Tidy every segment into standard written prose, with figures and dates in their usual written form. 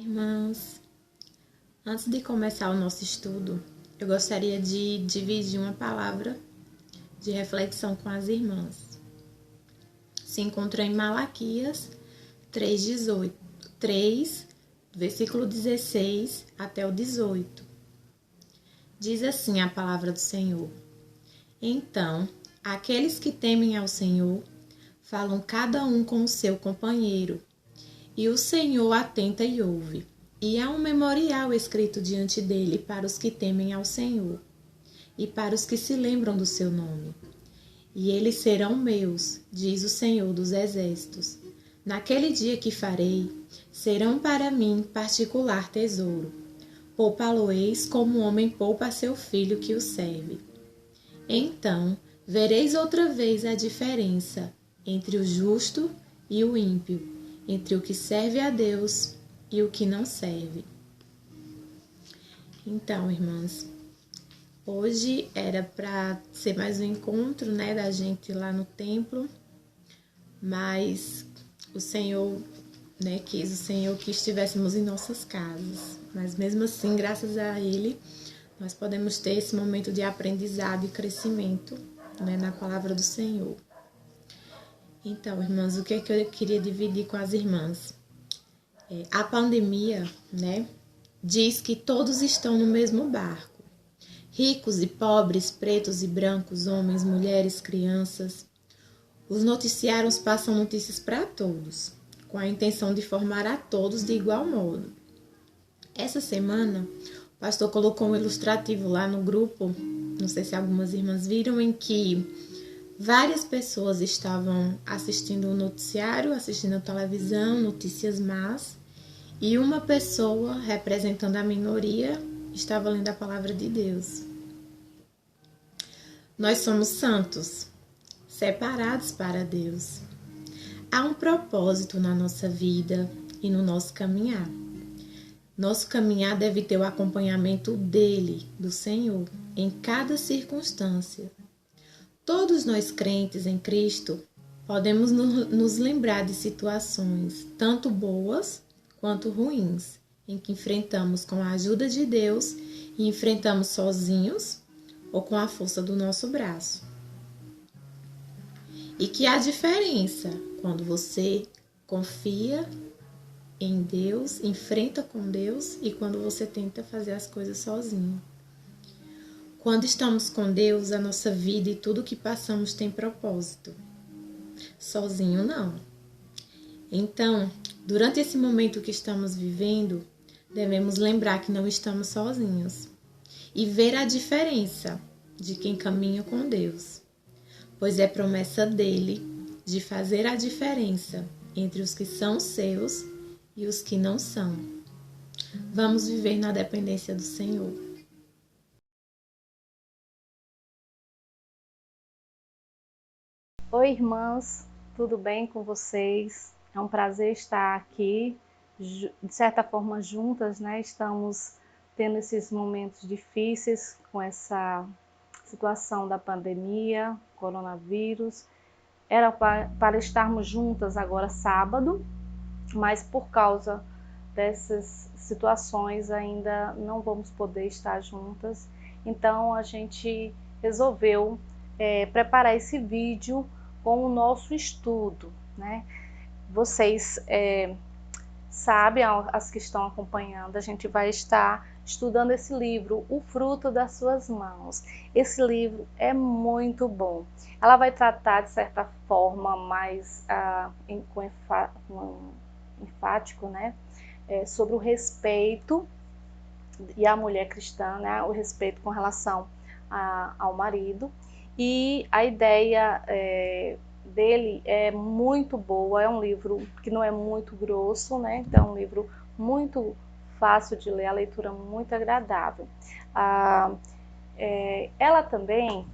Irmãs, antes de começar o nosso estudo, eu gostaria de dividir uma palavra de reflexão com as irmãs. Se encontra em Malaquias 3:18, 3, versículo 16 até o 18. Diz assim a palavra do Senhor: Então, aqueles que temem ao Senhor falam cada um com o seu companheiro, e o Senhor atenta e ouve. E há um memorial escrito diante dele para os que temem ao Senhor e para os que se lembram do seu nome. E eles serão meus, diz o Senhor dos Exércitos. Naquele dia que farei, serão para mim particular tesouro. Poupá-lo-eis como o homem poupa seu filho que o serve. Então vereis outra vez a diferença entre o justo e o ímpio, entre o que serve a Deus e o que não serve. Então, irmãs, hoje era para ser mais um encontro, da gente lá no templo, mas o Senhor, quis que estivéssemos em nossas casas. Mas mesmo assim, graças a Ele, nós podemos ter esse momento de aprendizado e crescimento, na palavra do Senhor. Então, irmãs, o que é que eu queria dividir com as irmãs? A pandemia, diz que todos estão no mesmo barco. Ricos e pobres, pretos e brancos, homens, mulheres, crianças. Os noticiários passam notícias para todos, com a intenção de formar a todos de igual modo. Essa semana, o pastor colocou um ilustrativo lá no grupo, não sei se algumas irmãs viram, em que várias pessoas estavam assistindo o noticiário, assistindo a televisão, notícias más, e uma pessoa, representando a minoria, estava lendo a palavra de Deus. Nós somos santos, separados para Deus. Há um propósito na nossa vida e no nosso caminhar. Nosso caminhar deve ter o acompanhamento dele, do Senhor, em cada circunstância. Todos nós crentes em Cristo podemos nos lembrar de situações, tanto boas quanto ruins, em que enfrentamos com a ajuda de Deus e enfrentamos sozinhos ou com a força do nosso braço. E que há diferença quando você confia em Deus, enfrenta com Deus, e quando você tenta fazer as coisas sozinho. Quando estamos com Deus, a nossa vida e tudo que passamos tem propósito. Sozinho, não. Então, durante esse momento que estamos vivendo, devemos lembrar que não estamos sozinhos e ver a diferença de quem caminha com Deus, pois é promessa dele de fazer a diferença entre os que são seus e os que não são. Vamos viver na dependência do Senhor. Oi, irmãs, tudo bem com vocês? É um prazer estar aqui, de certa forma juntas, Estamos tendo esses momentos difíceis com essa situação da pandemia, coronavírus. Era para estarmos juntas agora sábado, mas por causa dessas situações ainda não vamos poder estar juntas. Então a gente resolveu preparar esse vídeo com o nosso estudo, Vocês sabem, as que estão acompanhando, a gente vai estar estudando esse livro, O Fruto das Suas Mãos. Esse livro é muito bom. Ela vai tratar, de certa forma, mais enfático, sobre o respeito e a mulher cristã, o respeito com relação ao marido. E a ideia dele é muito boa, é um livro que não é muito grosso, Então é um livro muito fácil de ler, a leitura muito agradável. Ela também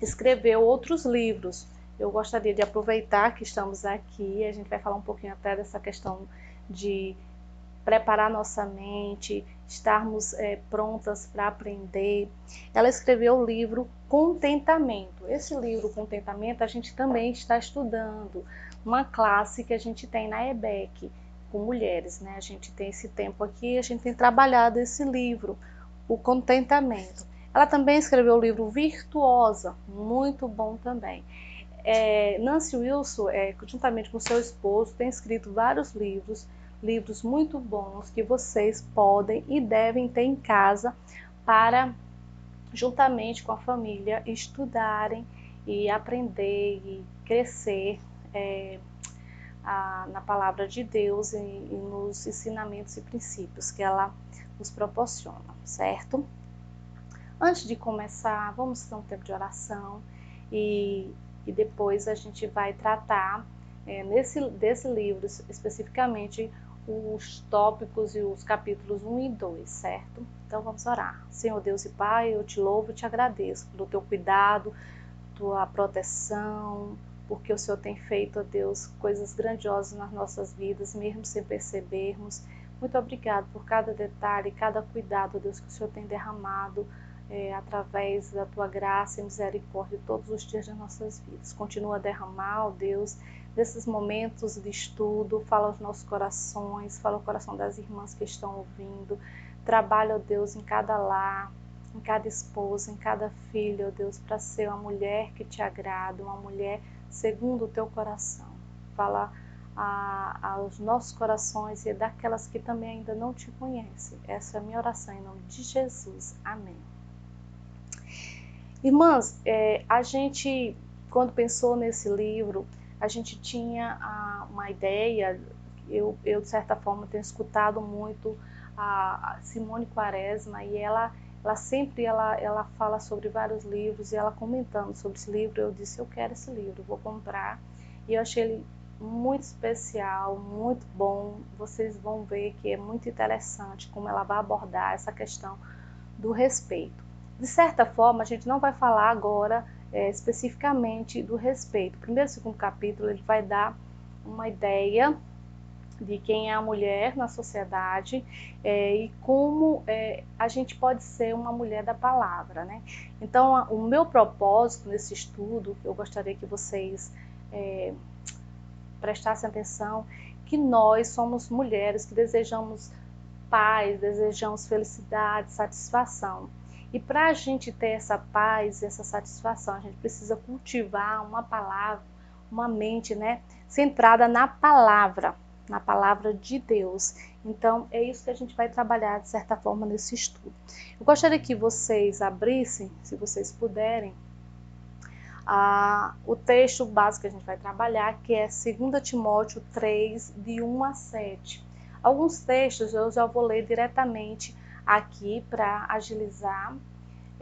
escreveu outros livros. Eu gostaria de aproveitar que estamos aqui, a gente vai falar um pouquinho até dessa questão de preparar nossa mente, estarmos prontas para aprender. Ela escreveu o livro Contentamento. Esse livro, Contentamento, a gente também está estudando. Uma classe que a gente tem na EBEC. com mulheres, né? A gente tem esse tempo aqui, a gente tem trabalhado esse livro, O Contentamento. Ela também escreveu o livro Virtuosa, muito bom também. Nancy Wilson, juntamente com seu esposo, tem escrito vários livros muito bons que vocês podem e devem ter em casa para, juntamente com a família, estudarem e aprender e crescer na palavra de Deus e nos ensinamentos e princípios que ela nos proporciona, certo? Antes de começar, vamos ter um tempo de oração e depois a gente vai tratar desse livro especificamente os tópicos e os capítulos 1 e 2, certo? Então vamos orar. Senhor Deus e Pai, eu te louvo e te agradeço pelo teu cuidado, tua proteção, porque o Senhor tem feito, ó Deus, coisas grandiosas nas nossas vidas, mesmo sem percebermos. Muito obrigado por cada detalhe, cada cuidado, ó Deus, que o Senhor tem derramado através da tua graça e misericórdia todos os dias das nossas vidas. Continua a derramar, ó Deus, nesses momentos de estudo, fala aos nossos corações, fala ao coração das irmãs que estão ouvindo. Trabalha, ó Deus, em cada lar, em cada esposa, em cada filho, ó Deus, para ser uma mulher que te agrada, uma mulher segundo o teu coração. Fala aos nossos corações e daquelas que também ainda não te conhecem. Essa é a minha oração em nome de Jesus. Amém. Irmãs, a gente, quando pensou nesse livro, a gente tinha uma ideia, eu de certa forma tenho escutado muito a Simone Quaresma e ela sempre fala sobre vários livros e ela comentando sobre esse livro, eu disse, eu quero esse livro, vou comprar. E eu achei ele muito especial, muito bom. Vocês vão ver que é muito interessante como ela vai abordar essa questão do respeito. De certa forma, a gente não vai falar agora especificamente do respeito. O primeiro e segundo capítulo ele vai dar uma ideia de quem é a mulher na sociedade e como a gente pode ser uma mulher da palavra, né? Então, o meu propósito nesse estudo, eu gostaria que vocês prestassem atenção, que nós somos mulheres que desejamos paz, desejamos felicidade, satisfação. E para a gente ter essa paz e essa satisfação, a gente precisa cultivar uma palavra, uma mente, né, centrada na palavra de Deus. Então, é isso que a gente vai trabalhar, de certa forma, nesse estudo. Eu gostaria que vocês abrissem, se vocês puderem, o texto básico que a gente vai trabalhar, que é 2 Timóteo 3, de 1 a 7. Alguns textos eu já vou ler diretamente aqui para agilizar,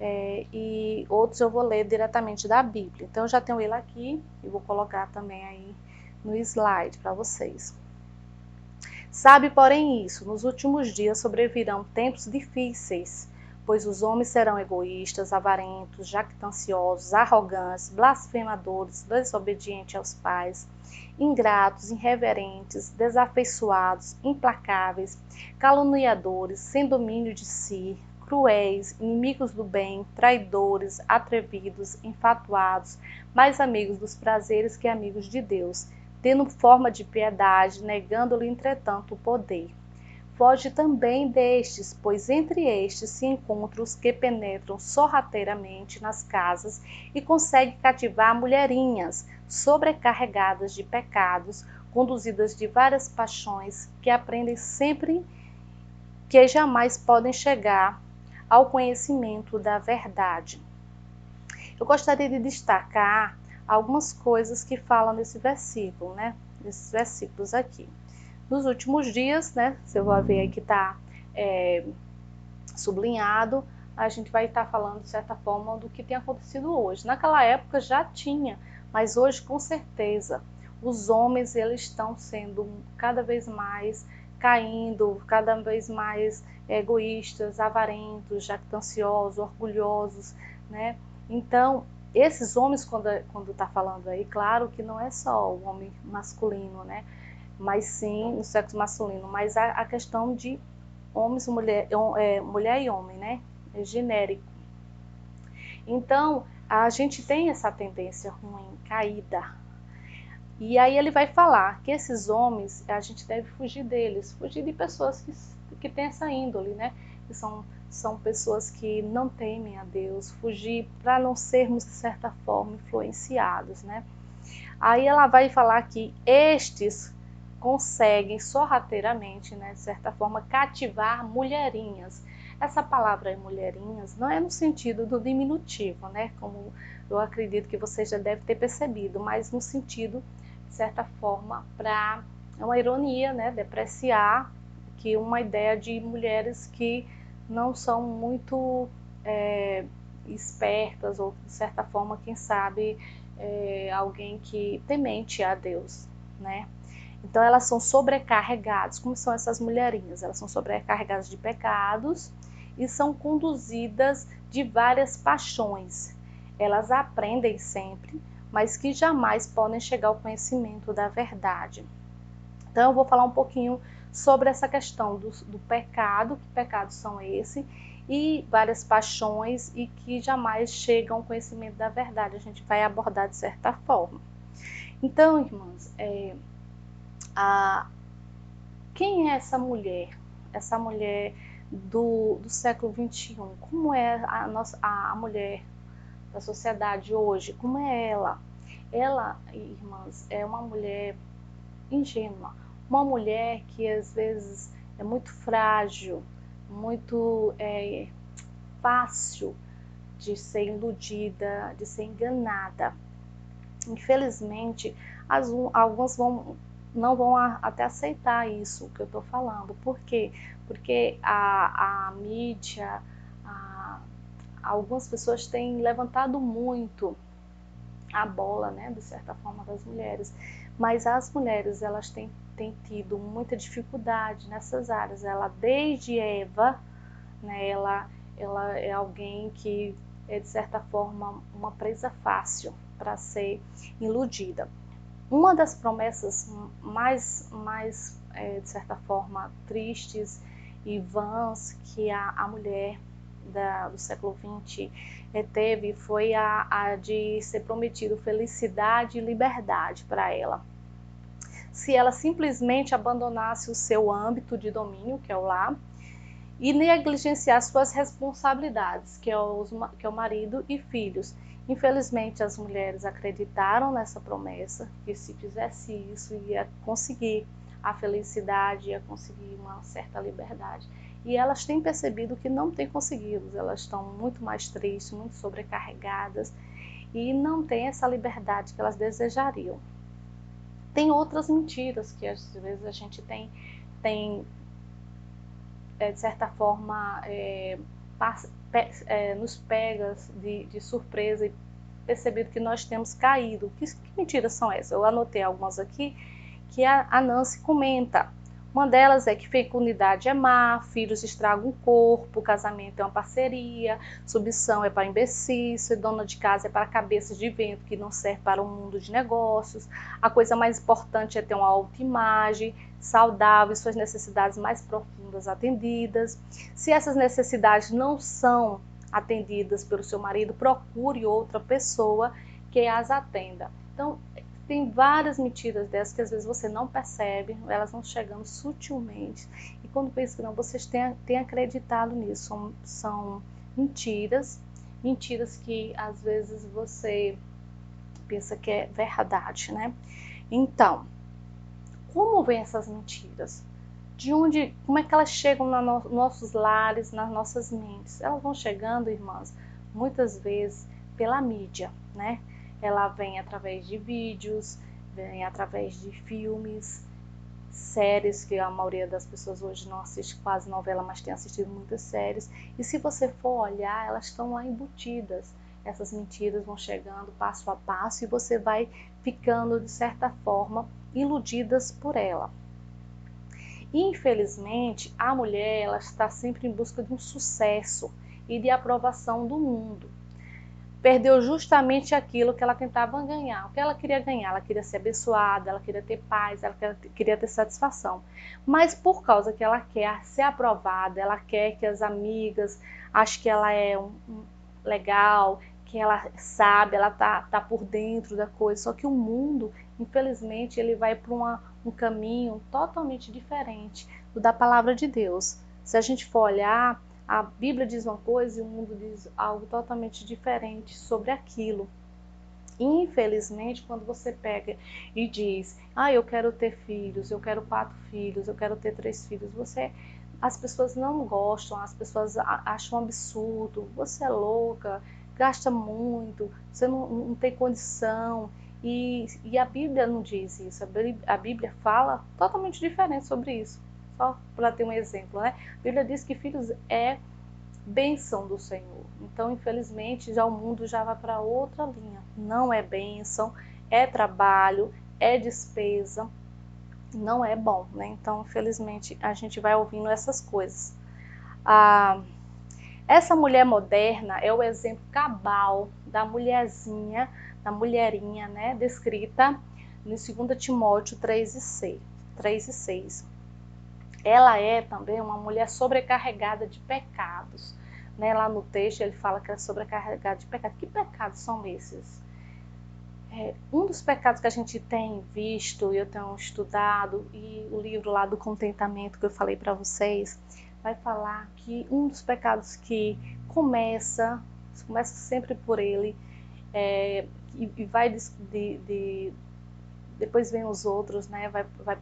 e outros eu vou ler diretamente da Bíblia. Então eu já tenho ele aqui e vou colocar também aí no slide para vocês. Sabe, porém, isso, nos últimos dias sobrevirão tempos difíceis, pois os homens serão egoístas, avarentos, jactanciosos, arrogantes, blasfemadores, desobedientes aos pais, ingratos, irreverentes, desafeiçoados, implacáveis, caluniadores, sem domínio de si, cruéis, inimigos do bem, traidores, atrevidos, enfatuados, mais amigos dos prazeres que amigos de Deus, tendo forma de piedade, negando-lhe, entretanto, o poder. Foge também destes, pois entre estes se encontram os que penetram sorrateiramente nas casas e conseguem cativar mulherinhas, sobrecarregadas de pecados, conduzidas de várias paixões, que aprendem sempre que jamais podem chegar ao conhecimento da verdade. Eu gostaria de destacar algumas coisas que falam nesse versículo, né? Nesses versículos aqui. Nos últimos dias, né? Você vai ver aí que está sublinhado, a gente vai estar falando de certa forma do que tem acontecido hoje. Naquela época já tinha, mas hoje com certeza os homens eles estão sendo cada vez mais caindo, cada vez mais egoístas, avarentos, jactanciosos, orgulhosos, né? Então esses homens, quando está falando aí, claro que não é só o homem masculino, né? Mas sim o sexo masculino, mas a questão de homens, mulher e homem, né? É genérico. Então, a gente tem essa tendência ruim, caída. E aí ele vai falar que esses homens, a gente deve fugir deles, fugir de pessoas que têm essa índole, né? Que são pessoas que não temem a Deus, fugir para não sermos, de certa forma, influenciados, né? Aí ela vai falar que estes conseguem sorrateiramente, né, de certa forma, cativar mulherinhas. Essa palavra mulherinhas não é no sentido do diminutivo, né, como eu acredito que você já deve ter percebido, mas no sentido, de certa forma, é uma ironia, né, depreciar que uma ideia de mulheres que não são muito espertas ou, de certa forma, quem sabe, alguém que temente a Deus, né? Então elas são sobrecarregadas. Como são essas mulherinhas? Elas são sobrecarregadas de pecados e são conduzidas de várias paixões. Elas aprendem sempre, mas que jamais podem chegar ao conhecimento da verdade. Então eu vou falar um pouquinho sobre essa questão do pecado, que pecados são esses, e várias paixões e que jamais chegam ao conhecimento da verdade. A gente vai abordar de certa forma. Então, irmãs, quem é essa mulher? Essa mulher do século XXI? Como é a mulher da sociedade hoje? Como é ela? Ela, irmãs, é uma mulher ingênua, uma mulher que às vezes é muito frágil, muito fácil de ser iludida, de ser enganada. Infelizmente, algumas não vão até aceitar isso que eu estou falando. Por quê? Porque a mídia, algumas pessoas têm levantado muito a bola, né, de certa forma, das mulheres. Mas as mulheres, elas têm tido muita dificuldade nessas áreas. Ela, desde Eva, né, ela é alguém que é, de certa forma, uma presa fácil para ser iludida. Uma das promessas mais de certa forma, tristes e vãs que a mulher do século XX teve foi a de ser prometido felicidade e liberdade para ela. Se ela simplesmente abandonasse o seu âmbito de domínio, que é o lar, e negligenciar suas responsabilidades, que é o marido e filhos. Infelizmente, as mulheres acreditaram nessa promessa, que se fizesse isso, ia conseguir a felicidade, ia conseguir uma certa liberdade. E elas têm percebido que não têm conseguido, elas estão muito mais tristes, muito sobrecarregadas, e não têm essa liberdade que elas desejariam. Tem outras mentiras que às vezes a gente tem de certa forma, nos pega de surpresa e percebido que nós temos caído. Que mentiras são essas? Eu anotei algumas aqui que a Nancy comenta. Uma delas é que fecundidade é má, filhos estragam o corpo, casamento é uma parceria, submissão é para imbecis, ser dona de casa é para cabeças de vento que não serve para o mundo de negócios. A coisa mais importante é ter uma autoimagem saudável e suas necessidades mais profundas atendidas. Se essas necessidades não são atendidas pelo seu marido, procure outra pessoa que as atenda. Então, tem várias mentiras dessas que às vezes você não percebe, elas vão chegando sutilmente. E quando pensa que não, vocês têm acreditado nisso. São mentiras que às vezes você pensa que é verdade, né? Então, como vêm essas mentiras? Como é que elas chegam nos nossos lares, nas nossas mentes? Elas vão chegando, irmãs, muitas vezes pela mídia, né? Ela vem através de vídeos, vem através de filmes, séries, que a maioria das pessoas hoje não assiste quase novela, mas tem assistido muitas séries. E se você for olhar, elas estão lá embutidas. Essas mentiras vão chegando passo a passo e você vai ficando, de certa forma, iludidas por ela. Infelizmente, a mulher ela está sempre em busca de um sucesso e de aprovação do mundo. Perdeu justamente aquilo que ela tentava ganhar. O que ela queria ganhar? Ela queria ser abençoada, ela queria ter paz, ela queria ter satisfação. Mas por causa que ela quer ser aprovada, ela quer que as amigas achem que ela é legal, que ela sabe, ela tá por dentro da coisa. Só que o mundo infelizmente ele vai para um caminho totalmente diferente do da palavra de Deus. Se a gente for olhar, a Bíblia diz uma coisa e o mundo diz algo totalmente diferente sobre aquilo. Infelizmente, quando você pega e diz, eu quero ter filhos, eu quero 4 filhos, eu quero ter 3 filhos, as pessoas não gostam, as pessoas acham um absurdo, você é louca, gasta muito, você não tem condição. E a Bíblia não diz isso, a Bíblia fala totalmente diferente sobre isso. Só para ter um exemplo, né? A Bíblia diz que filhos é bênção do Senhor. Então, infelizmente, já o mundo já vai para outra linha. Não é bênção, é trabalho, é despesa, não é bom, né? Então, infelizmente, a gente vai ouvindo essas coisas. Essa mulher moderna é o exemplo cabal da mulherzinha, da mulherinha, né? Descrita no 2 Timóteo 3 e 6. Ela é também uma mulher sobrecarregada de pecados. Né? Lá no texto ele fala que é sobrecarregada de pecados. Que pecados são esses? Um dos pecados que a gente tem visto, eu tenho estudado, e o livro lá do contentamento que eu falei para vocês, vai falar que um dos pecados que começa sempre por ele, e vai depois vem os outros, né? Vai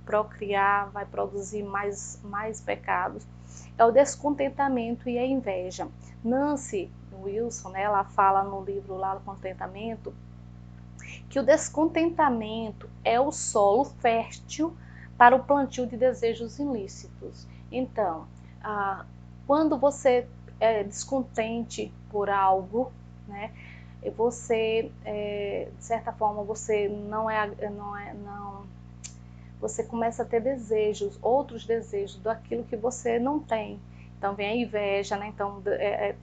procriar, vai produzir mais pecados, é o descontentamento e a inveja. Nancy Wilson, né, ela fala no livro lá do Contentamento, que o descontentamento é o solo fértil para o plantio de desejos ilícitos. Então, quando você é descontente por algo, né, você, de certa forma, você você começa a ter desejos, outros desejos daquilo que você não tem. Então vem a inveja, né? Então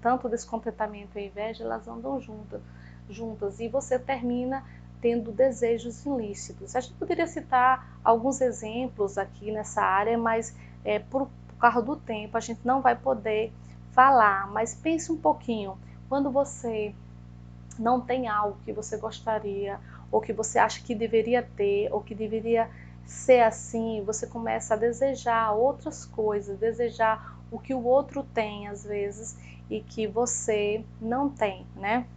tanto o descontentamento e a inveja, elas andam juntas e você termina tendo desejos ilícitos. A gente poderia citar alguns exemplos aqui nessa área, mas por causa do tempo a gente não vai poder falar. Mas pense um pouquinho, quando você não tem algo que você gostaria, ou que você acha que deveria ter, ou que deveria ser assim, você começa a desejar outras coisas, desejar o que o outro tem às vezes e que você não tem, né?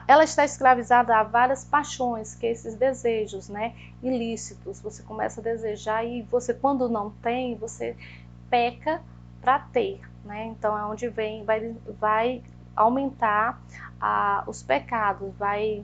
Ela está escravizada a várias paixões, que esses desejos, né, ilícitos. Você começa a desejar e você, quando não tem, você peca para ter, né? Então é onde vai aumentar os pecados, vai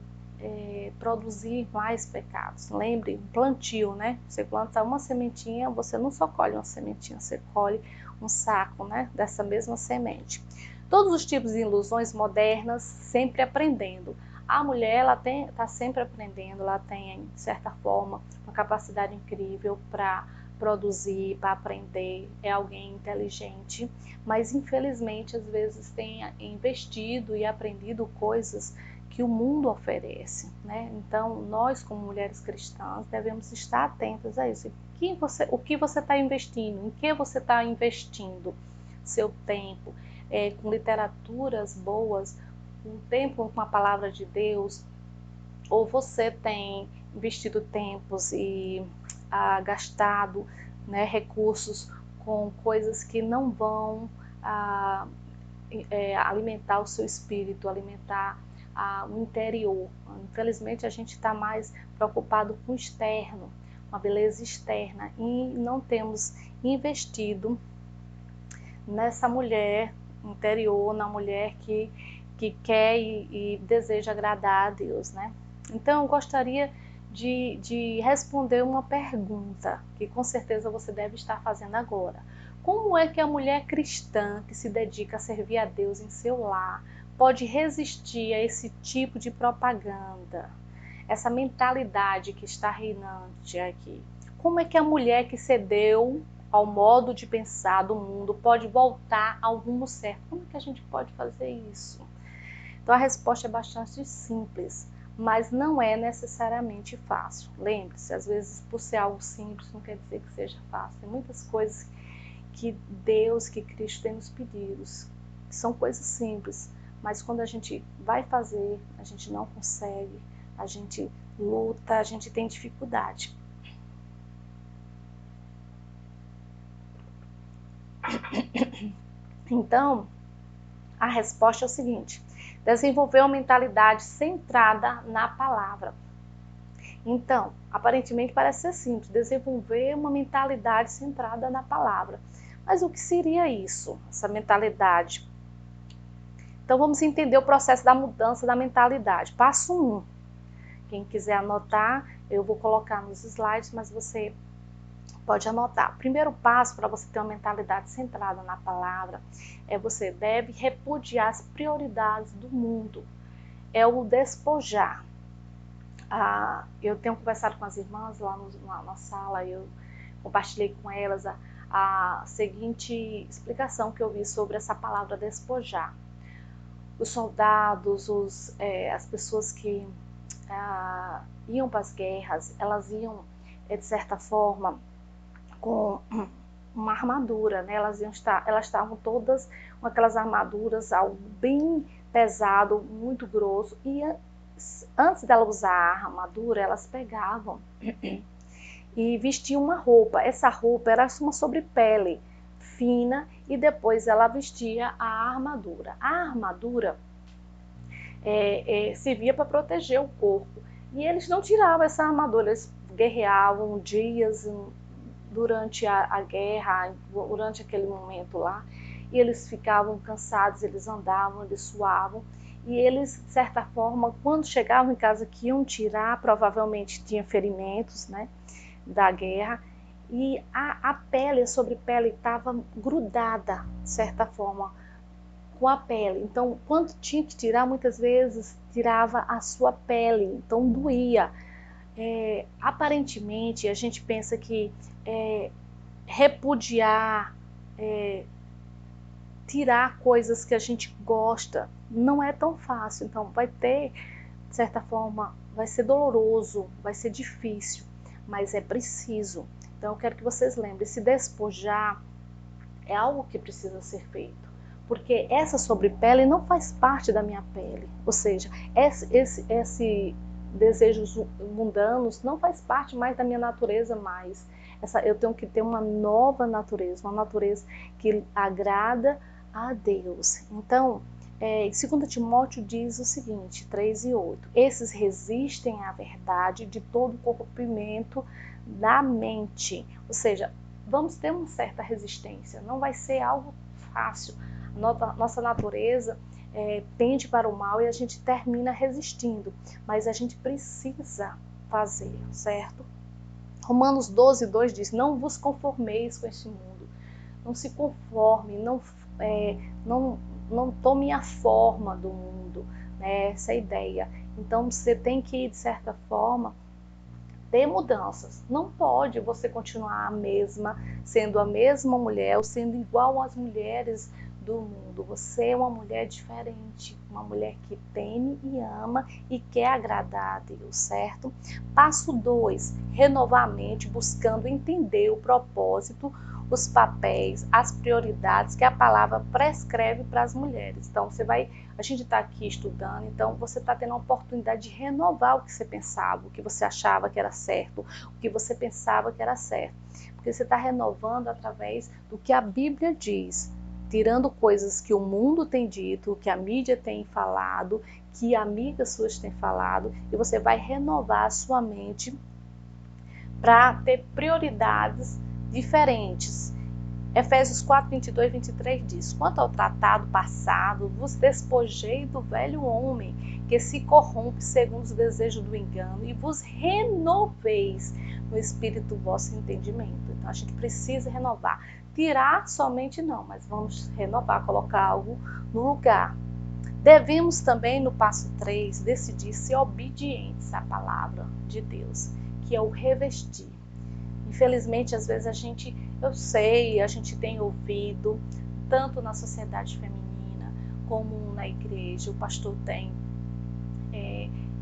produzir mais pecados. Lembre, um plantio, né? Você planta uma sementinha, você não só colhe uma sementinha, você colhe um saco, né, dessa mesma semente. Todos os tipos de ilusões modernas, sempre aprendendo. A mulher, ela está sempre aprendendo, ela tem, de certa forma, uma capacidade incrível para produzir, para aprender, é alguém inteligente, mas infelizmente às vezes tem investido e aprendido coisas que o mundo oferece, né? Então nós como mulheres cristãs devemos estar atentas a isso. O que você está investindo? Em que você está investindo seu tempo? Com literaturas boas, um tempo com a palavra de Deus, ou você tem investido tempos e gastado, né, recursos com coisas que não vão alimentar o seu espírito, alimentar o interior. Infelizmente a gente está mais preocupado com o externo, com a beleza externa, e não temos investido nessa mulher interior, na mulher que quer e deseja agradar a Deus, né? Então eu gostaria de responder uma pergunta que com certeza você deve estar fazendo agora. Como é que a mulher cristã que se dedica a servir a Deus em seu lar pode resistir a esse tipo de propaganda? Essa mentalidade que está reinante aqui. Como é que a mulher que cedeu ao modo de pensar do mundo pode voltar ao rumo certo? Como é que a gente pode fazer isso? Então a resposta é bastante simples, mas não é necessariamente fácil. Lembre-se, às vezes por ser algo simples não quer dizer que seja fácil. Tem muitas coisas que Deus, que Cristo tem nos pedidos, que são coisas simples, mas quando a gente vai fazer, a gente não consegue, a gente luta, a gente tem dificuldade. Então, a resposta é o seguinte: desenvolver uma mentalidade centrada na palavra. Então, aparentemente parece ser simples, desenvolver uma mentalidade centrada na palavra. Mas o que seria isso, essa mentalidade? Então, vamos entender o processo da mudança da mentalidade. Passo 1. Quem quiser anotar, eu vou colocar nos slides, mas você pode anotar. O primeiro passo para você ter uma mentalidade centrada na palavra é você deve repudiar as prioridades do mundo. É o despojar. Eu tenho conversado com as irmãs lá na sala, eu compartilhei com elas a seguinte explicação que eu vi sobre essa palavra despojar. Os soldados, as pessoas que iam para as guerras, elas iam, de certa forma, com uma armadura, né? Elas estavam todas com aquelas armaduras, algo bem pesado, muito grosso, e antes dela usar a armadura, elas pegavam e vestiam uma roupa. Essa roupa era uma sobrepele fina e depois ela vestia a armadura. A armadura servia para proteger o corpo. E eles não tiravam essa armadura, eles guerreavam dias durante a guerra, durante aquele momento lá, e eles ficavam cansados, eles andavam, eles suavam, e eles, de certa forma, quando chegavam em casa que iam tirar, provavelmente tinha ferimentos, né, da guerra, e a pele, a sobrepele estava grudada, de certa forma, com a pele. Então, quando tinha que tirar, muitas vezes tirava a sua pele, então doía. Aparentemente, a gente pensa que repudiar, tirar coisas que a gente gosta, não é tão fácil. Então, vai ter, de certa forma, vai ser doloroso, vai ser difícil, mas é preciso. Então, eu quero que vocês lembrem, se despojar é algo que precisa ser feito. Porque essa sobrepele não faz parte da minha pele. Ou seja, esse desejos mundanos não faz parte mais da minha natureza mais. Eu tenho que ter uma nova natureza, uma natureza que agrada a Deus. Então, 2 Timóteo diz o seguinte, 3:8, esses resistem à verdade de todo o corrompimento da mente. Ou seja, vamos ter uma certa resistência, não vai ser algo fácil. Nossa natureza tende para o mal e a gente termina resistindo, mas a gente precisa fazer, certo? Romanos 12:2 diz, não vos conformeis com este mundo, não se conforme, não tome a forma do mundo, né? Essa é a ideia. Então você tem que, de certa forma, ter mudanças. Não pode você continuar a mesma, sendo a mesma mulher ou sendo igual às mulheres do mundo. Você é uma mulher diferente, uma mulher que teme e ama e quer agradar a Deus, certo? Passo 2, renovar a mente, buscando entender o propósito, os papéis, as prioridades que a palavra prescreve para as mulheres. Então, a gente está aqui estudando, então você está tendo a oportunidade de renovar o que você pensava, o que você achava que era certo, o que você pensava que era certo. Porque você está renovando através do que a Bíblia diz, tirando coisas que o mundo tem dito, que a mídia tem falado, que amigas suas têm falado, e você vai renovar a sua mente para ter prioridades diferentes. Efésios 4:22-23 diz, quanto ao tratado passado, vos despojei do velho homem, que se corrompe segundo os desejos do engano, e vos renoveis no espírito do vosso entendimento. Então a gente precisa renovar. Tirar somente não, mas vamos renovar, colocar algo no lugar. Devemos também, no passo 3, decidir ser obedientes à palavra de Deus, que é o revestir. Infelizmente, às vezes a gente tem ouvido, tanto na sociedade feminina como na igreja, o pastor tem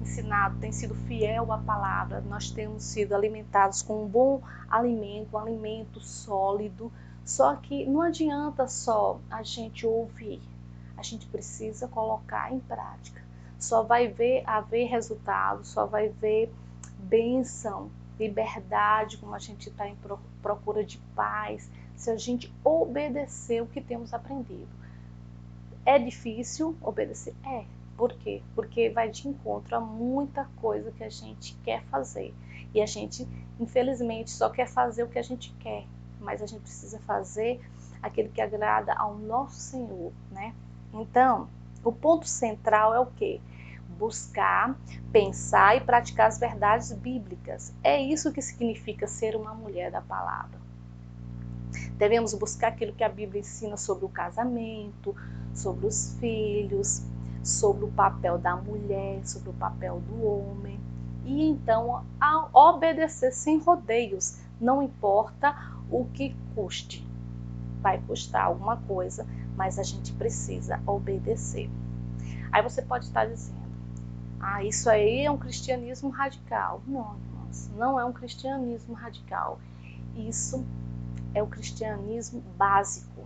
ensinado, tem sido fiel à palavra, nós temos sido alimentados com um bom alimento, um alimento sólido, só que não adianta só a gente ouvir, a gente precisa colocar em prática. Só vai haver resultados, só vai ver bênção, liberdade, como a gente está em procura de paz, se a gente obedecer o que temos aprendido. É difícil obedecer? É. Por quê? Porque vai de encontro a muita coisa que a gente quer fazer. E a gente, infelizmente, só quer fazer o que a gente quer. Mas a gente precisa fazer aquilo que agrada ao nosso Senhor, né? Então, o ponto central é o quê? Buscar, pensar e praticar as verdades bíblicas. É isso que significa ser uma mulher da palavra. Devemos buscar aquilo que a Bíblia ensina sobre o casamento, sobre os filhos, sobre o papel da mulher, sobre o papel do homem. E então, a obedecer sem rodeios, não importa o que custe. Vai custar alguma coisa, mas a gente precisa obedecer. Aí você pode estar dizendo, isso aí é um cristianismo radical. Não, irmãos, não é um cristianismo radical. Isso é o cristianismo básico.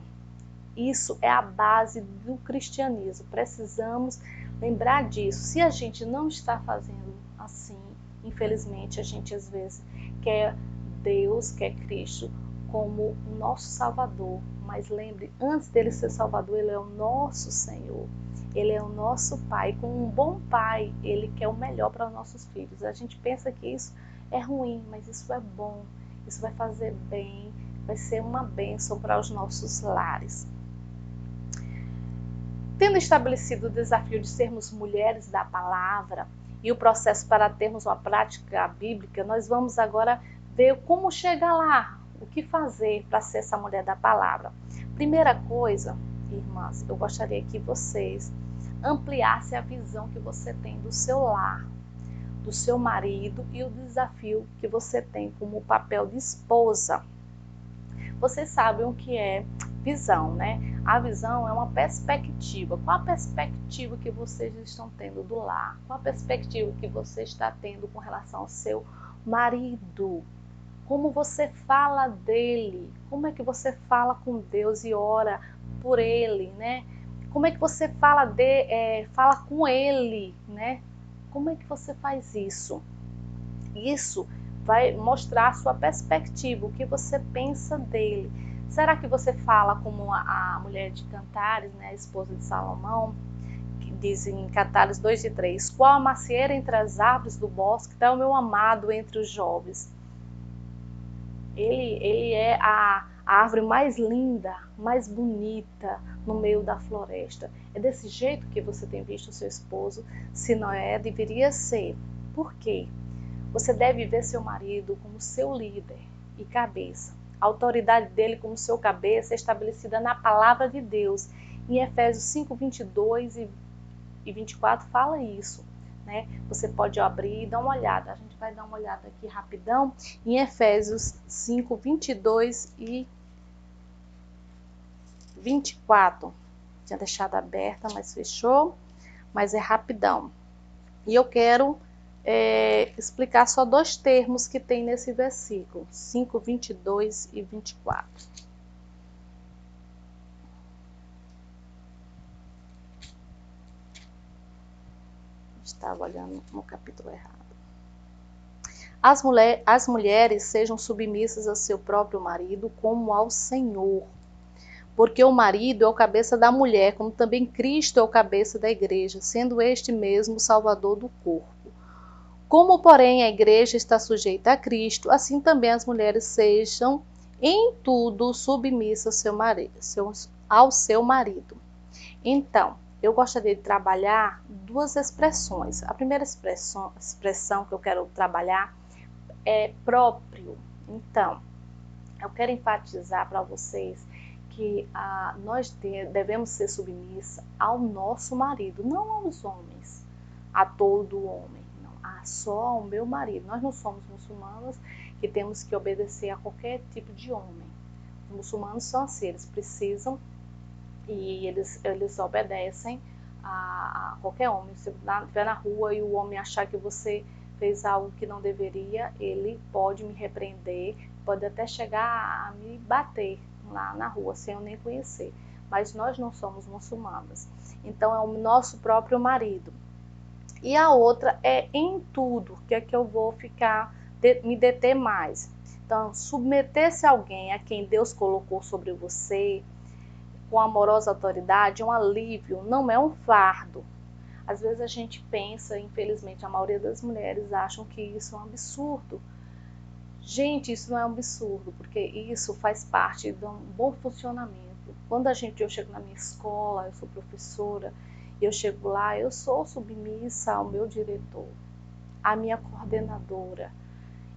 Isso é a base do cristianismo. Precisamos lembrar disso. Se a gente não está fazendo assim, infelizmente, a gente às vezes quer Deus, quer Cristo como o nosso Salvador. Mas lembre, antes dele ser Salvador, ele é o nosso Senhor. Ele é o nosso Pai. Com um bom Pai, ele quer o melhor para os nossos filhos. A gente pensa que isso é ruim, mas isso é bom. Isso vai fazer bem, vai ser uma bênção para os nossos lares. Tendo estabelecido o desafio de sermos mulheres da palavra e o processo para termos uma prática bíblica, nós vamos agora ver como chegar lá, o que fazer para ser essa mulher da palavra. Primeira coisa, irmãs, eu gostaria que vocês ampliassem a visão que você tem do seu lar, do seu marido e o desafio que você tem como papel de esposa. Vocês sabem o que é visão, né? A visão é uma perspectiva. Qual a perspectiva que vocês estão tendo do lar? Qual a perspectiva que você está tendo com relação ao seu marido? Como você fala dele? Como é que você fala com Deus e ora por ele, né? Como é que você fala com ele, né? Como é que você faz isso? Isso vai mostrar a sua perspectiva, o que você pensa dele. Será que você fala como a mulher de Cantares, né, a esposa de Salomão, que diz em Cantares 2:3, qual a macieira entre as árvores do bosque, está o meu amado entre os jovens. Ele é a árvore mais linda, mais bonita no meio da floresta. É desse jeito que você tem visto o seu esposo? Se não é, deveria ser. Por quê? Você deve ver seu marido como seu líder e cabeça. A autoridade dele como seu cabeça é estabelecida na palavra de Deus. Em Efésios 5:22 e 24 fala isso, né? Você pode abrir e dar uma olhada. A gente vai dar uma olhada aqui rapidão em Efésios 5:22 e 24. Tinha deixado aberta, mas fechou. Mas é rapidão. E eu quero explicar só dois termos que tem nesse versículo, 5:22 e 24. Estava olhando no capítulo errado. As mulheres sejam submissas a seu próprio marido como ao Senhor, porque o marido é o cabeça da mulher, como também Cristo é o cabeça da igreja, sendo este mesmo o Salvador do corpo. Como, porém, a igreja está sujeita a Cristo, assim também as mulheres sejam em tudo submissas ao seu marido. Então, eu gostaria de trabalhar duas expressões. A primeira expressão que eu quero trabalhar é próprio. Então, eu quero enfatizar para vocês que nós devemos ser submissas ao nosso marido, não aos homens, a todo homem, não, só ao meu marido. Nós não somos muçulmanos que temos que obedecer a qualquer tipo de homem. Os muçulmanos são assim, eles precisam e eles obedecem a qualquer homem. Se estiver na rua e o homem achar que você fez algo que não deveria, ele pode me repreender, pode até chegar a me bater lá na rua, sem eu nem conhecer. Mas nós não somos muçulmanas. Então é o nosso próprio marido. E a outra é em tudo, que é que eu vou me deter mais. Então, submeter-se a alguém a quem Deus colocou sobre você, com amorosa autoridade, é um alívio, não é um fardo. Às vezes a gente pensa, infelizmente a maioria das mulheres acham que isso é um absurdo. Gente, isso não é um absurdo, porque isso faz parte de um bom funcionamento. Quando eu chego na minha escola, eu sou professora, eu chego lá, eu sou submissa ao meu diretor, à minha coordenadora.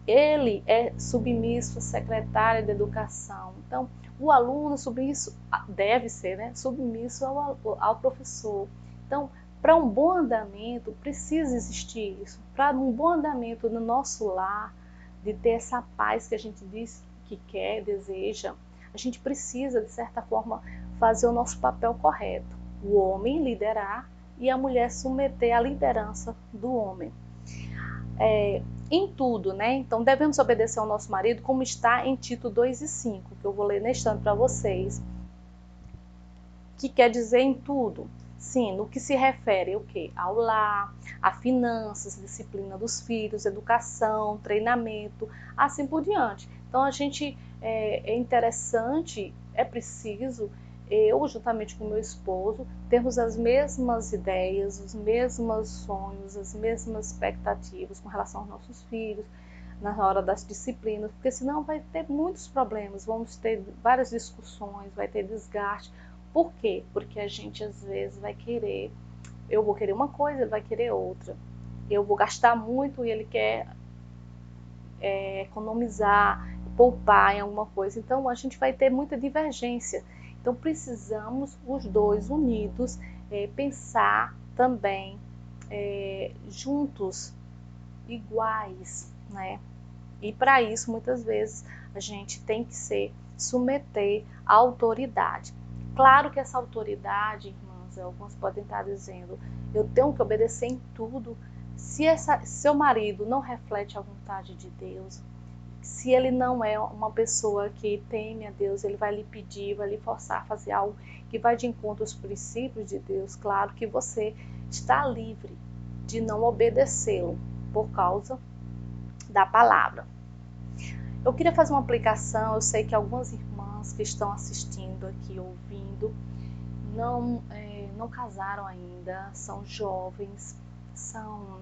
Ele é submisso à secretária de educação. Então, o aluno submisso deve ser, né, submisso ao professor. Então, para um bom andamento, precisa existir isso. Para um bom andamento no nosso lar, de ter essa paz que a gente diz que quer, deseja, a gente precisa, de certa forma, fazer o nosso papel correto. O homem liderar e a mulher submeter a liderança do homem. Em tudo, né? Então, devemos obedecer ao nosso marido, como está em Tito 2:5, que eu vou ler neste ano para vocês, que quer dizer em tudo. Sim, no que se refere o quê? Ao lar, a finanças, disciplina dos filhos, educação, treinamento, assim por diante. Então, é interessante, é preciso, eu, juntamente com meu esposo, termos as mesmas ideias, os mesmos sonhos, as mesmas expectativas com relação aos nossos filhos, na hora das disciplinas, porque senão vai ter muitos problemas, vamos ter várias discussões, vai ter desgaste. Por quê? Porque a gente às vezes eu vou querer uma coisa, ele vai querer outra. Eu vou gastar muito e ele quer economizar, poupar em alguma coisa. Então a gente vai ter muita divergência. Então precisamos, os dois unidos, pensar também juntos, iguais, né? E para isso, muitas vezes, a gente tem que se submeter à autoridade. Claro que essa autoridade, irmãs, algumas podem estar dizendo, eu tenho que obedecer em tudo. Se seu marido não reflete a vontade de Deus, se ele não é uma pessoa que teme a Deus, ele vai lhe pedir, vai lhe forçar a fazer algo que vai de encontro aos princípios de Deus, claro que você está livre de não obedecê-lo por causa da palavra. Eu queria fazer uma aplicação, eu sei que algumas irmãs que estão assistindo aqui, ouvindo, não casaram ainda, são jovens, são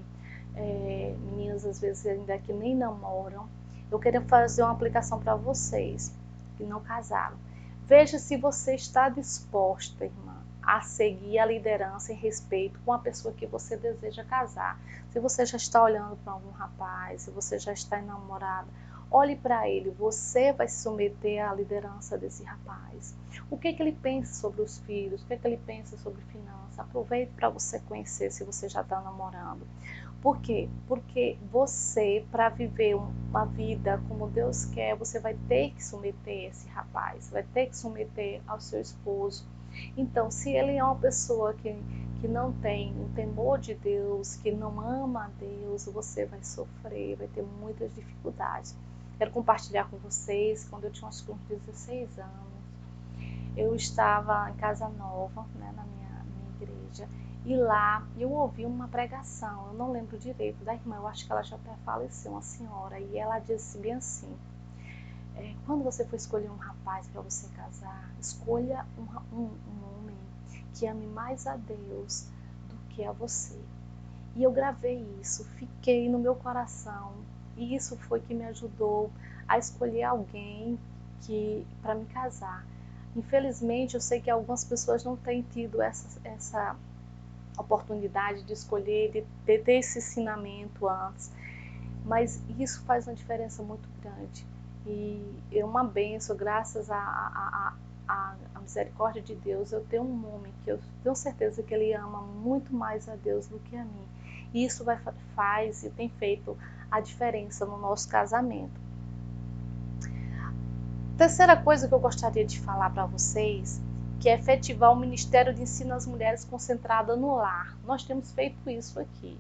meninas às vezes ainda que nem namoram. Eu queria fazer uma aplicação para vocês que não casaram. Veja se você está disposta, irmã, a seguir a liderança em respeito com a pessoa que você deseja casar. Se você já está olhando para algum rapaz, se você já está enamorada, olhe para ele, você vai se submeter à liderança desse rapaz. O que ele pensa sobre os filhos, o que ele pensa sobre finanças. Aproveite para você conhecer se você já está namorando. Por quê? Porque você, para viver uma vida como Deus quer, você vai ter que submeter esse rapaz, vai ter que submeter ao seu esposo. Então, se ele é uma pessoa que não tem o temor de Deus, que não ama a Deus, você vai sofrer, vai ter muitas dificuldades. Quero compartilhar com vocês, quando eu tinha uns 16 anos, eu estava em Casa Nova, né, na minha igreja, e lá eu ouvi uma pregação, eu não lembro direito da irmã, eu acho que ela já até faleceu, uma senhora, e ela disse bem assim, quando você for escolher um rapaz para você casar, escolha um homem que ame mais a Deus do que a você. E eu gravei isso, fiquei no meu coração, e isso foi que me ajudou a escolher alguém para me casar. Infelizmente, eu sei que algumas pessoas não têm tido essa oportunidade de escolher, de ter esse ensinamento antes, mas isso faz uma diferença muito grande. E é uma bênção, graças à misericórdia de Deus, eu tenho um homem que eu tenho certeza que ele ama muito mais a Deus do que a mim. E isso faz e tem feito a diferença no nosso casamento. Terceira coisa que eu gostaria de falar para vocês, que é efetivar o Ministério de Ensino às Mulheres concentrada no lar. Nós temos feito isso aqui.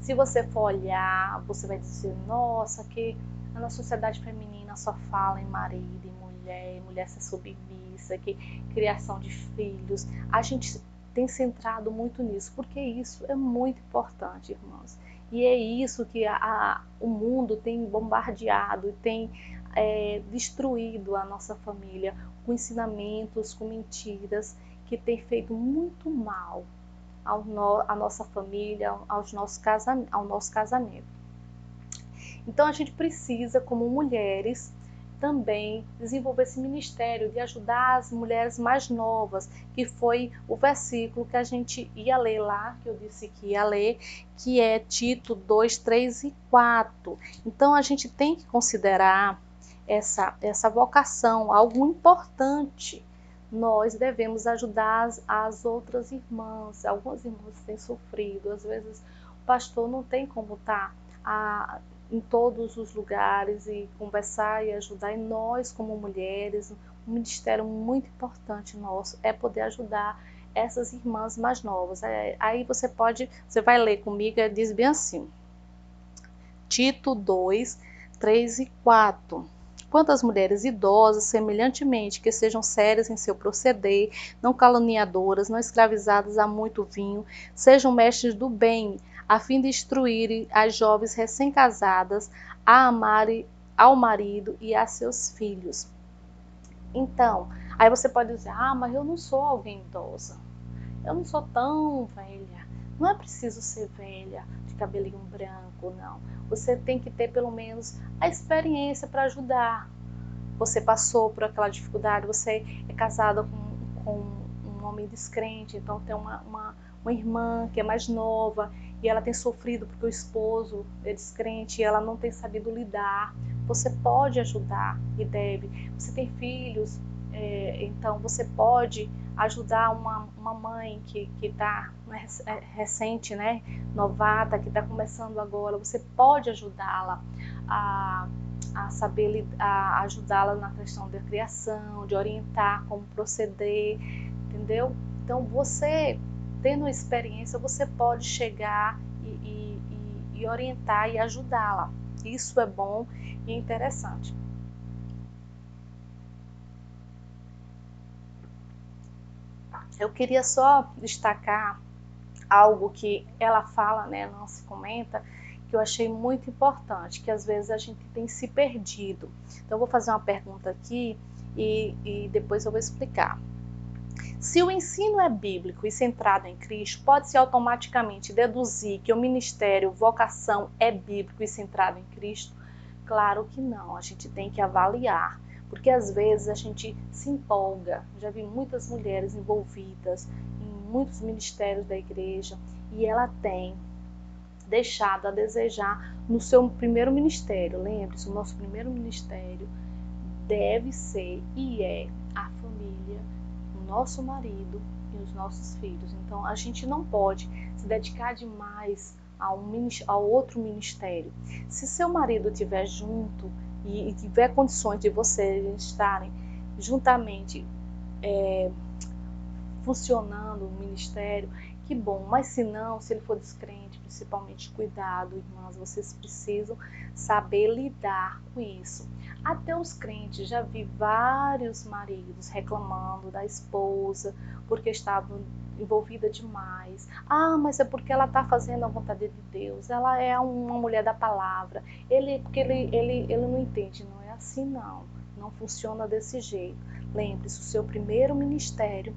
Se você for olhar, você vai dizer, nossa, que na sociedade feminina só fala em marido e mulher ser submissa, que criação de filhos. A gente tem centrado muito nisso, porque isso é muito importante, irmãos. E é isso que o mundo tem bombardeado, tem destruído a nossa família com ensinamentos, com mentiras, que tem feito muito mal à nossa família, ao nosso casamento. Então a gente precisa, como mulheres, também desenvolver esse ministério de ajudar as mulheres mais novas, que foi o versículo que a gente ia ler lá, que eu disse que ia ler, que é Tito 2, 3 e 4. Então a gente tem que considerar essa vocação, algo importante. Nós devemos ajudar as outras irmãs. Algumas irmãs têm sofrido, às vezes o pastor não tem como estar em todos os lugares e conversar e ajudar. E nós, como mulheres, um ministério muito importante nosso é poder ajudar essas irmãs mais novas. Aí você vai ler comigo, diz bem assim, Tito 2, 3 e 4. Quanto às mulheres idosas, semelhantemente, que sejam sérias em seu proceder, não caluniadoras, não escravizadas a muito vinho, sejam mestres do bem, a fim de instruírem as jovens recém-casadas a amarem ao marido e a seus filhos. Então, aí você pode dizer, mas eu não sou alguém idosa, eu não sou tão velha. Não é preciso ser velha, de cabelinho branco, não. Você tem que ter pelo menos a experiência para ajudar. Você passou por aquela dificuldade, você é casada com um homem descrente, então tem uma irmã que é mais nova e ela tem sofrido porque o esposo é descrente e ela não tem sabido lidar. Você pode ajudar e deve. Você tem filhos, então você pode ajudar uma mãe que está recente, né, novata, que está começando agora. Você pode ajudá-la a saber ajudá-la na questão da criação, de orientar como proceder, entendeu? Então você, tendo experiência, você pode chegar e orientar e ajudá-la. Isso é bom e interessante. Eu queria só destacar algo que ela fala, né, não se comenta, que eu achei muito importante, que às vezes a gente tem se perdido. Então eu vou fazer uma pergunta aqui e depois eu vou explicar. Se o ensino é bíblico e centrado em Cristo, pode-se automaticamente deduzir que o ministério, vocação é bíblico e centrado em Cristo? Claro que não, a gente tem que avaliar, porque às vezes a gente se empolga. Já vi muitas mulheres envolvidas em muitos ministérios da igreja e ela tem deixado a desejar no seu primeiro ministério. Lembre-se, o nosso primeiro ministério deve ser e é a família, o nosso marido e os nossos filhos. Então a gente não pode se dedicar demais ao outro ministério. Se seu marido estiver junto e tiver condições de vocês estarem juntamente funcionando o ministério, que bom. Mas se não, se ele for descrente, principalmente cuidado, irmãs, vocês precisam saber lidar com isso. Até os crentes, já vi vários maridos reclamando da esposa porque estavam envolvida demais. Mas é porque ela está fazendo a vontade de Deus, ela é uma mulher da palavra. Porque ele não entende, não é assim não. Não funciona desse jeito. Lembre-se, o seu primeiro ministério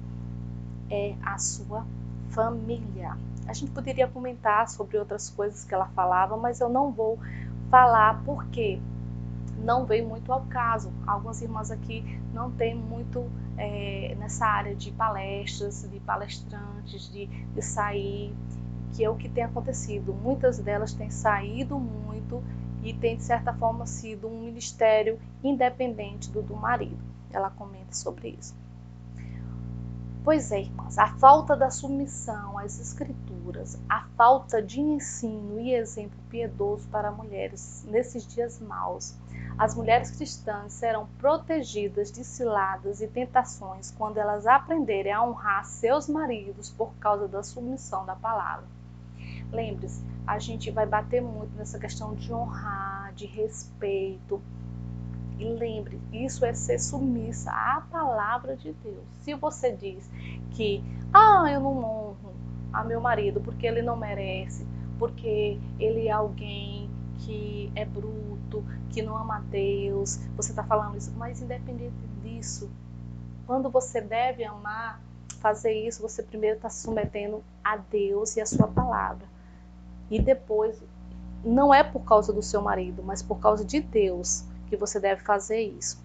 é a sua família. A gente poderia comentar sobre outras coisas que ela falava, mas eu não vou falar porque não veio muito ao caso. Algumas irmãs aqui não têm muito nessa área de palestras, de palestrantes, de sair, que é o que tem acontecido. Muitas delas têm saído muito e tem, de certa forma, sido um ministério independente do marido. Ela comenta sobre isso. Pois é, irmãs, a falta da submissão às escrituras, a falta de ensino e exemplo piedoso para mulheres nesses dias maus. As mulheres cristãs serão protegidas de ciladas e tentações quando elas aprenderem a honrar seus maridos por causa da submissão da palavra. Lembre-se, a gente vai bater muito nessa questão de honrar, de respeito. E lembre, isso é ser submissa à palavra de Deus. Se você diz que, eu não honro a meu marido porque ele não merece, porque ele é alguém que é bruto, que não ama a Deus, você está falando isso, mas independente disso, quando você deve amar, fazer isso, você primeiro está se submetendo a Deus e a sua palavra. E depois, não é por causa do seu marido, mas por causa de Deus que você deve fazer isso.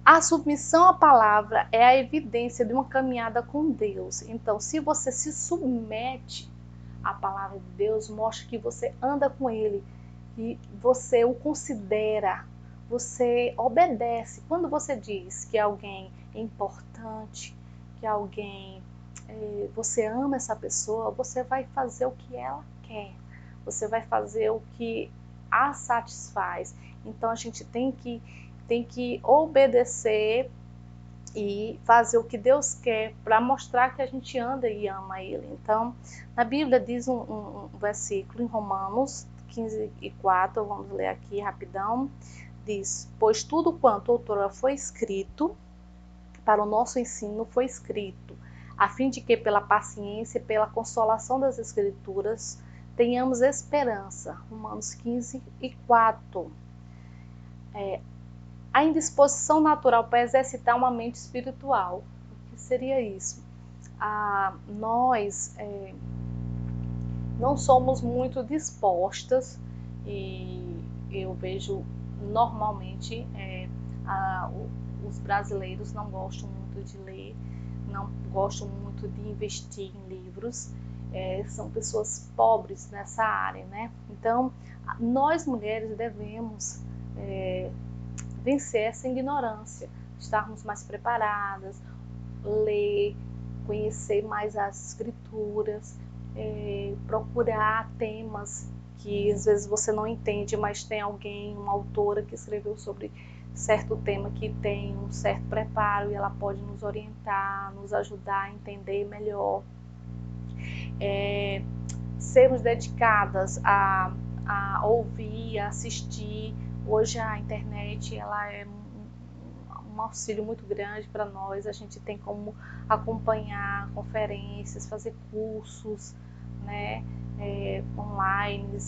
A submissão à palavra é a evidência de uma caminhada com Deus. Então, se você se submete à palavra de Deus, mostra que você anda com Ele e você o considera, você obedece. Quando você diz que alguém é importante, que alguém, você ama essa pessoa, você vai fazer o que ela quer, você vai fazer o que a satisfaz. Então a gente tem que obedecer e fazer o que Deus quer para mostrar que a gente anda e ama Ele. Então, na Bíblia diz um versículo em Romanos 15:4, vamos ler aqui rapidão, diz: pois tudo quanto outrora foi escrito, para o nosso ensino foi escrito, a fim de que pela paciência e pela consolação das Escrituras tenhamos esperança. Romanos 15:4. A indisposição natural para exercitar uma mente espiritual. O que seria isso? Nós não somos muito dispostas, e eu vejo normalmente os brasileiros não gostam muito de ler, não gostam muito de investir em livros, são pessoas pobres nessa área, né? Então, nós mulheres devemos vencer essa ignorância, estarmos mais preparadas, ler, conhecer mais as escrituras, procurar temas que às vezes você não entende, mas tem alguém, uma autora que escreveu sobre certo tema que tem um certo preparo e ela pode nos orientar, nos ajudar a entender melhor. Sermos dedicadas a ouvir, a assistir. Hoje a internet ela é um auxílio muito grande para nós. A gente tem como acompanhar conferências, fazer cursos, né, online, e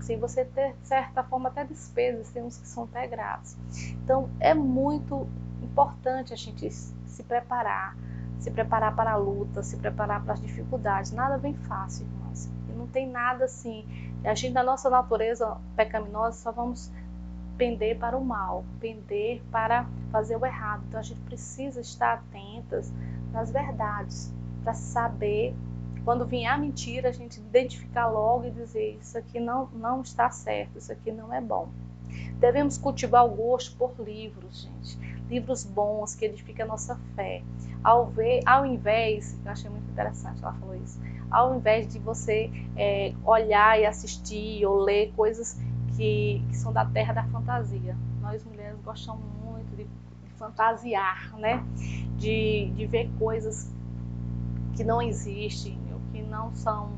sem você ter, de certa forma, até despesas, tem uns que são até grátis. Então é muito importante a gente se preparar para a luta, se preparar para as dificuldades. Nada vem fácil, irmãs. E não tem nada assim. A gente, da nossa natureza pecaminosa, só vamos pender para o mal, pender para fazer o errado. Então a gente precisa estar atentas nas verdades, para saber, quando vier a mentira, a gente identificar logo e dizer: isso aqui não está certo, isso aqui não é bom. Devemos cultivar o gosto por livros, gente. Livros bons que edificam a nossa fé. Ao invés, eu achei muito interessante, ela falou isso, ao invés de você olhar e assistir ou ler coisas que são da terra da fantasia. Nós mulheres gostamos muito de fantasiar, né? De ver coisas que não existem, ou que não são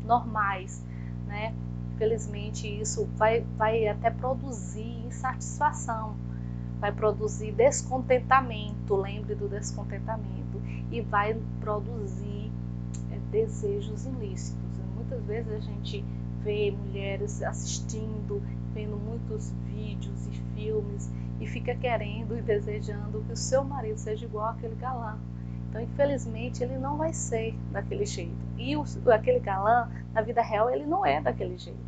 normais, né? Infelizmente isso vai até produzir insatisfação, vai produzir descontentamento, lembre do descontentamento, e vai produzir desejos ilícitos. E muitas vezes a gente vê mulheres assistindo, vendo muitos vídeos e filmes e fica querendo e desejando que o seu marido seja igual àquele galã. Então, infelizmente, ele não vai ser daquele jeito. E aquele galã, na vida real, ele não é daquele jeito.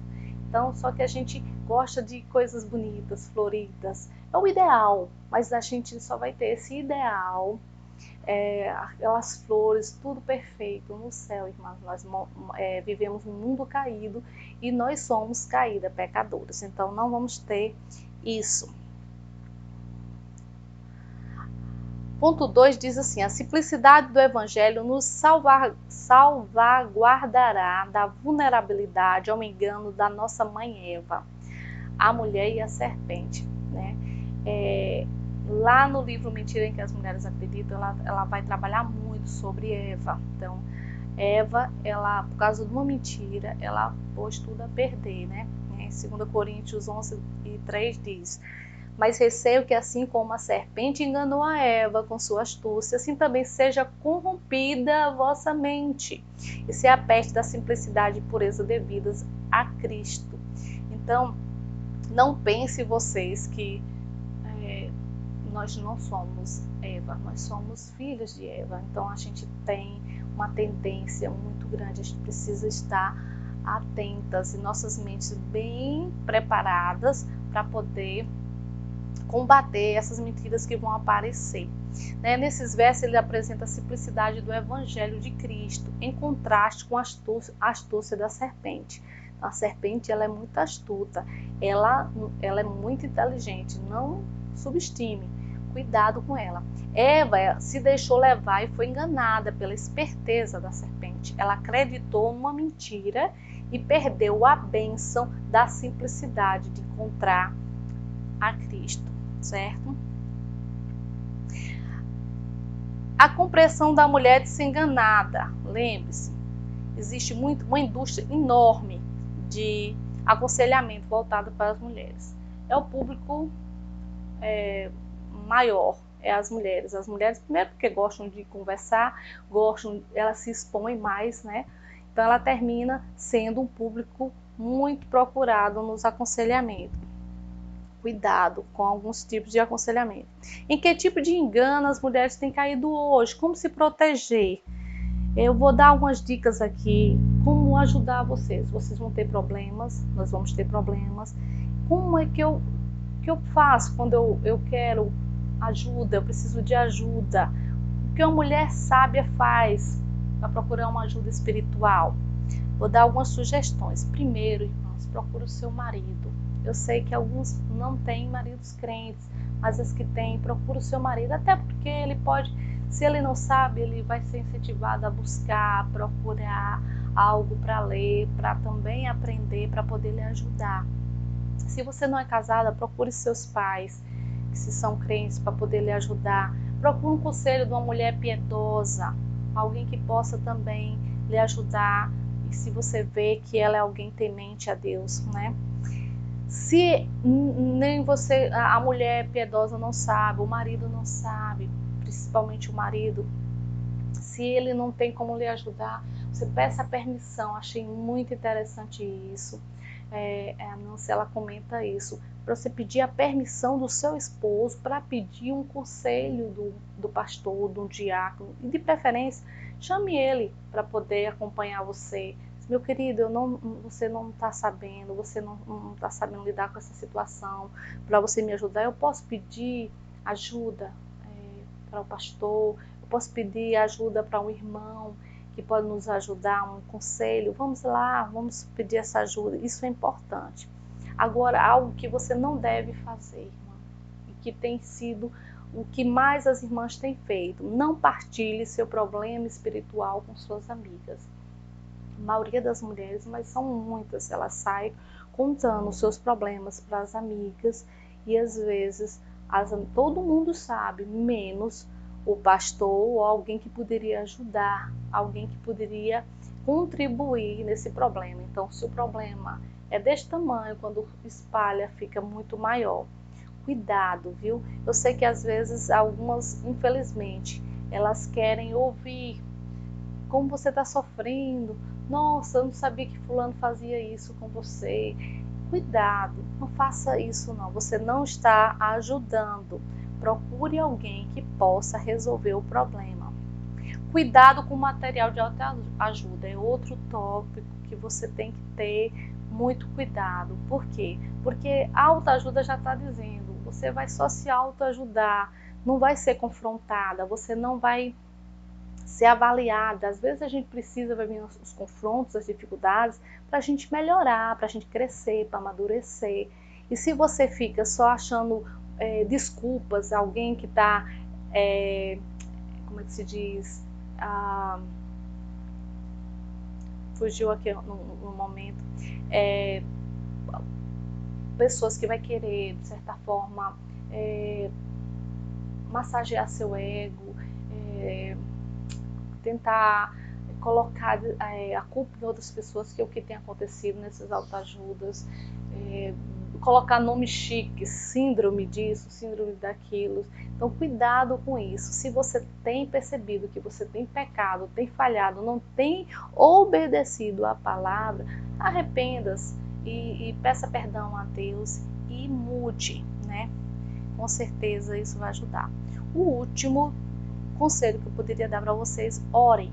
Então, só que a gente gosta de coisas bonitas, floridas. É o ideal, mas a gente só vai ter esse ideal, aquelas flores, tudo perfeito no céu, irmãs. Nós vivemos num mundo caído e nós somos caídas, pecadoras. Então, não vamos ter isso. Ponto 2 diz assim: a simplicidade do Evangelho nos salvaguardará da vulnerabilidade ao engano da nossa mãe Eva, a mulher e a serpente, né? Lá no livro Mentira em que as Mulheres Acreditam, ela vai trabalhar muito sobre Eva. Então, Eva, ela, por causa de uma mentira, ela pôs tudo a perder, né? né? 2 Coríntios 11:3 diz: mas receio que assim como a serpente enganou a Eva com sua astúcia, assim também seja corrompida a vossa mente. Isso é a peste da simplicidade e pureza devidas a Cristo. Então, não pense vocês que nós não somos Eva, nós somos filhos de Eva. Então a gente tem uma tendência muito grande, a gente precisa estar atentas e nossas mentes bem preparadas para poder combater essas mentiras que vão aparecer. Nesses versos ele apresenta a simplicidade do Evangelho de Cristo, em contraste com a astúcia da serpente. A serpente ela é muito astuta, ela é muito inteligente, não subestime, cuidado com ela. Eva se deixou levar e foi enganada pela esperteza da serpente. Ela acreditou numa mentira e perdeu a bênção da simplicidade de encontrar a Cristo, certo? A compreensão da mulher de ser enganada. Lembre-se, existe uma indústria enorme de aconselhamento voltado para as mulheres. É o público maior, é as mulheres. As mulheres, primeiro porque gostam de conversar, elas se expõem mais, né? Então ela termina sendo um público muito procurado nos aconselhamentos. Cuidado com alguns tipos de aconselhamento. Em que tipo de engano as mulheres têm caído hoje? Como se proteger? Eu vou dar algumas dicas aqui, como ajudar vocês. Vocês vão ter problemas, nós vamos ter problemas. Como é que eu faço quando eu quero ajuda, eu preciso de ajuda? O que uma mulher sábia faz para procurar uma ajuda espiritual? Vou dar algumas sugestões. Primeiro, irmãos, procure o seu marido. Eu sei que alguns não têm maridos crentes, mas as que têm, procure o seu marido, até porque ele pode, se ele não sabe, ele vai ser incentivado a buscar, procurar algo para ler, para também aprender, para poder lhe ajudar. Se você não é casada, procure seus pais, que se são crentes, para poder lhe ajudar. Procure um conselho de uma mulher piedosa, alguém que possa também lhe ajudar, e se você vê que ela é alguém temente a Deus, né? Se nem você, a mulher piedosa não sabe, o marido não sabe, principalmente o marido, se ele não tem como lhe ajudar, você peça permissão. Achei muito interessante isso. A Nancy, ela comenta isso, para você pedir a permissão do seu esposo para pedir um conselho do pastor, do diácono, e de preferência chame ele para poder acompanhar você. Meu querido, você não está sabendo, você não está sabendo lidar com essa situação, para você me ajudar, eu posso pedir ajuda para o pastor, eu posso pedir ajuda para um irmão que pode nos ajudar, um conselho, vamos lá, vamos pedir essa ajuda, isso é importante. Agora, algo que você não deve fazer, irmã, e que tem sido o que mais as irmãs têm feito, não partilhe seu problema espiritual com suas amigas. A maioria das mulheres, mas são muitas, elas saem contando os seus problemas para as amigas e às vezes todo mundo sabe, menos o pastor ou alguém que poderia ajudar, alguém que poderia contribuir nesse problema. Então, se o problema é deste tamanho, quando espalha, fica muito maior. Cuidado, viu? Eu sei que às vezes algumas, infelizmente, elas querem ouvir como você está sofrendo. Nossa, eu não sabia que fulano fazia isso com você. Cuidado, não faça isso não. Você não está ajudando. Procure alguém que possa resolver o problema. Cuidado com o material de autoajuda. É outro tópico que você tem que ter muito cuidado. Por quê? Porque a autoajuda já está dizendo, você vai só se autoajudar, não vai ser confrontada, você não vai ser avaliada. Às vezes a gente precisa ver os confrontos, as dificuldades, para a gente melhorar, para a gente crescer, para amadurecer. E se você fica só achando desculpas, alguém que está, como é que se diz, fugiu aqui no momento, pessoas que vai querer, de certa forma, massagear seu ego, tentar colocar a culpa em outras pessoas, que é o que tem acontecido nessas autoajudas. colocar nome chique, síndrome disso, síndrome daquilo. Então, cuidado com isso. Se você tem percebido que você tem pecado, tem falhado, não tem obedecido à palavra, arrependa-se e peça perdão a Deus e mude, né? Com certeza isso vai ajudar. O último conselho que eu poderia dar para vocês: ore.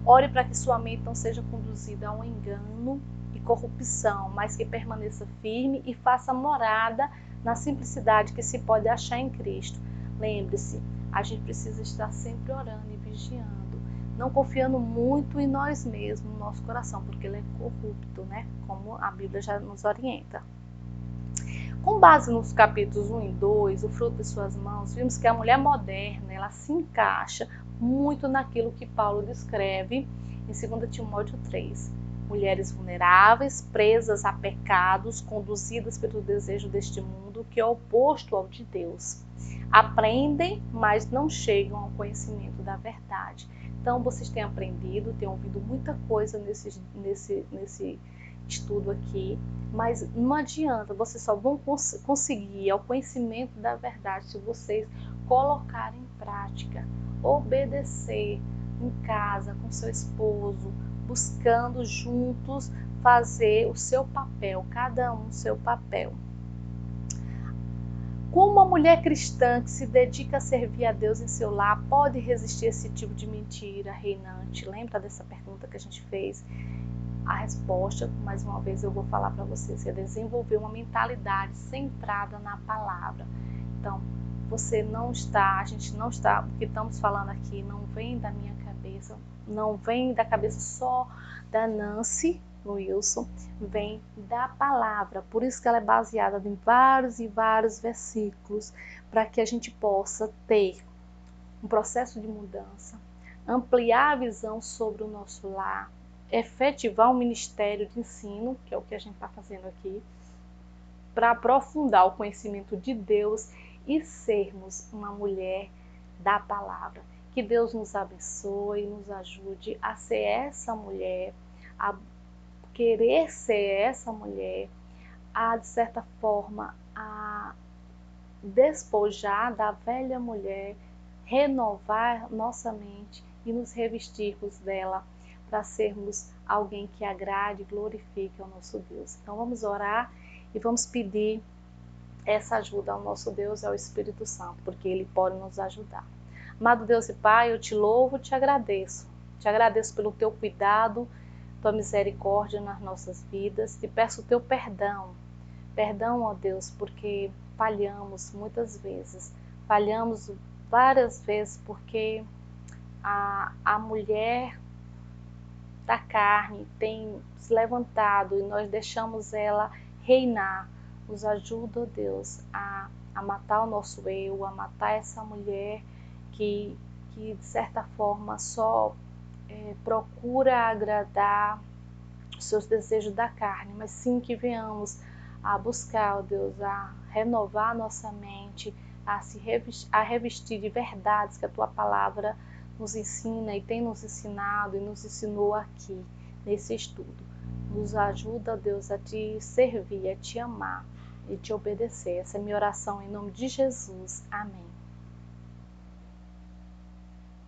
Ore para que sua mente não seja conduzida a um engano e corrupção, mas que permaneça firme e faça morada na simplicidade que se pode achar em Cristo. Lembre-se, a gente precisa estar sempre orando e vigiando, não confiando muito em nós mesmos, no nosso coração, porque ele é corrupto, né? Como a Bíblia já nos orienta. Com base nos capítulos 1 e 2, o fruto de suas mãos, vimos que a mulher moderna, ela se encaixa muito naquilo que Paulo descreve em 2 Timóteo 3. Mulheres vulneráveis, presas a pecados, conduzidas pelo desejo deste mundo, que é oposto ao de Deus. Aprendem, mas não chegam ao conhecimento da verdade. Então, vocês têm aprendido, têm ouvido muita coisa nesse estudo aqui, mas não adianta, vocês só vão conseguir ao conhecimento da verdade se vocês colocarem em prática, obedecer em casa, com seu esposo, buscando juntos fazer o seu papel, cada um o seu papel. Como uma mulher cristã que se dedica a servir a Deus em seu lar pode resistir a esse tipo de mentira reinante? Lembra dessa pergunta que a gente fez? A resposta, mais uma vez eu vou falar para vocês, é desenvolver uma mentalidade centrada na palavra. Então, a gente não está, o que estamos falando aqui não vem da minha cabeça, não vem da cabeça só da Nancy Wilson, vem da palavra. Por isso que ela é baseada em vários e vários versículos, para que a gente possa ter um processo de mudança, ampliar a visão sobre o nosso lar, efetivar um ministério de ensino, que é o que a gente está fazendo aqui, para aprofundar o conhecimento de Deus e sermos uma mulher da palavra. Que Deus nos abençoe, nos ajude a ser essa mulher, a querer ser essa mulher, a, de certa forma, a despojar da velha mulher, renovar nossa mente e nos revestirmos dela, para sermos alguém que agrade e glorifique ao nosso Deus. Então vamos orar e vamos pedir essa ajuda ao nosso Deus e ao Espírito Santo, porque Ele pode nos ajudar. Amado Deus e Pai, eu te louvo, te agradeço pelo teu cuidado, tua misericórdia nas nossas vidas, te peço o teu perdão, ó Deus, porque falhamos muitas vezes, falhamos várias vezes porque a mulher da carne tem se levantado e nós deixamos ela reinar. Nos ajuda, ó Deus, a matar o nosso eu, a matar essa mulher que de certa forma só procura agradar os seus desejos da carne, mas sim que venhamos a buscar, ó Deus, a renovar a nossa mente, a revestir de verdades que a tua palavra nos ensina e tem nos ensinado e nos ensinou aqui nesse estudo. Nos ajuda, Deus, a te servir, a te amar e te obedecer. Essa é a minha oração em nome de Jesus. Amém.